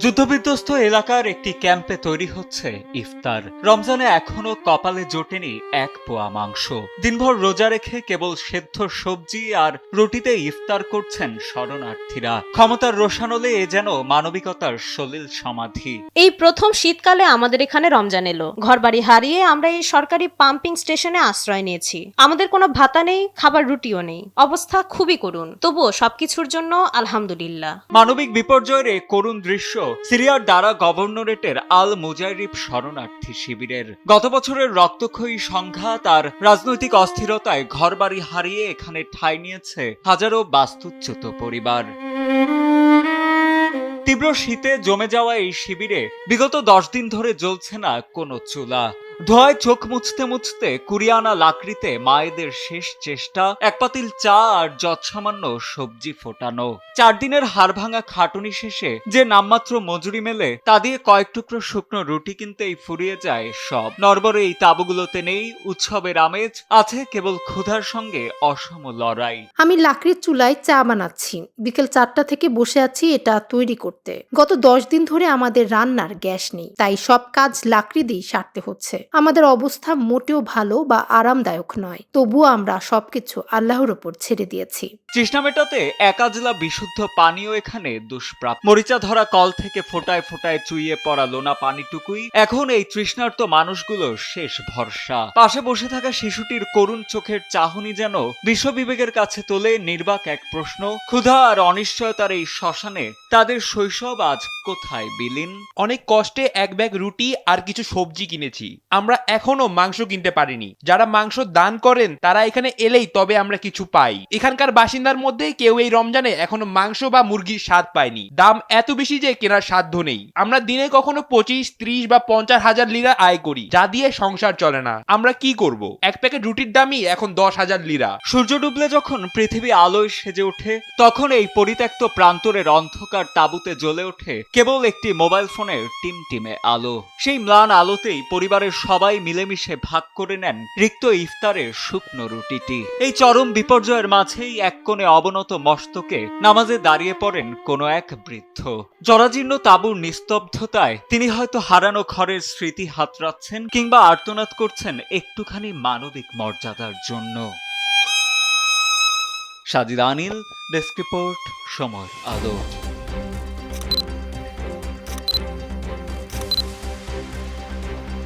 যুদ্ধবিধ্বস্ত এলাকার একটি ক্যাম্পে তৈরি হচ্ছে ইফতার। রমজানে এখনো কপালে জোটেনি এক পোয়া মাংস। দিনভর রোজা রেখে কেবল সেদ্ধ সবজি আর রুটিতে ইফতার করছেন শরণার্থীরা। ক্ষমতার রোষানলে এ যেন মানবিকতার সলিল সমাধি। এই প্রথম শীতকালে আমাদের এখানে রমজান এলো। ঘরবাড়ি হারিয়ে আমরা এই সরকারি পাম্পিং স্টেশনে আশ্রয় নিয়েছি। আমাদের কোনো ভাতা নেই, খাবার রুটিও নেই। অবস্থা খুবই করুণ, তবুও সবকিছুর জন্য আলহামদুলিল্লাহ। মানবিক বিপর্যয়ের এ করুণ দৃশ্য সিরিয়ার দারা গভর্নরেটের আল মুজাইরিব শরণার্থী শিবিরের। গত বছরের রক্তক্ষয়ী সংঘাত আর রাজনৈতিক অস্থিরতায় ঘরবাড়ি হারিয়ে এখানে ঠাঁই নিয়েছে হাজারো বাস্তুচ্যুত পরিবার। তীব্র শীতে জমে যাওয়া এই শিবিরে বিগত 10 দিন ধরে জ্বলছে না কোনো চুলা। ধোঁয়ায় চোখ মুছতে মুছতে কুরিয়ানা লাকড়িতে মায়েদের শেষ চেষ্টা, এক পাতিল চা আর যৎসামান্য সবজি ফোটানো। 4 দিনের হাড়ভাঙা খাটুনি শেষে যে নামমাত্র মজুরি মেলে তা দিয়ে কয়েক টুকরো শুকনো রুটি কিনতেই ফুরিয়ে যায় সব। নরবরে এই তাঁবুগুলোতে নেই উৎসবের আমেজ, আছে কেবল ক্ষুধার সঙ্গে অসম লড়াই। আমি লাকড়ির চুলায় চা বানাচ্ছি। বিকেল 4টা থেকে বসে আছি এটা তৈরি করতে। গত 10 দিন ধরে আমাদের রান্নার গ্যাস নেই, তাই সব কাজ লাকড়ি দিয়ে সারতে হচ্ছে। আমাদের অবস্থা মোটেও ভালো বা আরামদায়ক নয়, তবুও আমরা সবকিছু আল্লাহর উপর ছেড়ে দিয়েছি। তৃষ্ণা মেটাতে একাজলা বিশুদ্ধ পানিও এখানে দুষ্প্রাপ্য। মরিচা ধরা কল থেকে ফোটায় ফোটায় চুইয়ে পড়া লোনা পানিটুকুই এখন এই তৃষ্ণার্ত মানুষগুলোর শেষ ভরসা। পাশে বসে থাকা শিশুটির করুণ চোখের চাহনি যেন বিশ্ববিবেকের কাছে তোলে নির্বাক এক প্রশ্ন। ক্ষুধা আর অনিশ্চয়তার এই শ্মশানে তাদের শৈশব আজ কোথায় বিলীন? অনেক কষ্টে এক ব্যাগ রুটি আর কিছু সবজি কিনেছি। আমরা এখনো মাংস কিনতে পারিনি। যারা মাংস দান করেন তারা এখানে এলেই তবে আমরা কিছু পাই। এখানকার বাসিন্দার মধ্যে কেউ এই রমজানে এখনো মাংস বা মুরগির স্বাদ পায়নি। দাম এত বেশি যে কেনার সাধ্য নেই। আমরা দিনে কখনো 25, 30 বা 50 হাজার লিরা আয় করি, যা দিয়ে সংসার চলে না। আমরা কি করব? এক প্যাকেট রুটির দামই এখন 10,000 লিরা। সূর্য ডুবলে যখন পৃথিবী আলোয় সেজে ওঠে, তখন এই পরিত্যক্ত প্রান্তরের অন্ধকার তাঁবুতে জ্বলে ওঠে কেবল একটি মোবাইল ফোনের টিমটিমে আলো। সেই ম্লান আলোতেই পরিবারের সবাই মিলেমিশে ভাগ করে নেন রিক্ত ইফতারের শুকনো রুটিটি। এই চরম বিপর্যয়ের মাঝেই এক কোণে অবনত মস্তকে নামাজে দাঁড়িয়ে পড়েন কোনো এক বৃদ্ধ। জরাজীর্ণ তাঁবুর নিস্তব্ধতায় তিনি হয়তো হারানো ঘরের স্মৃতি হাতড়াচ্ছেন কিংবা আর্তনাদ করছেন একটুখানি মানবিক মর্যাদার জন্য। সাজিদ আনিল, ডেস্ক রিপোর্ট, সময় আলো।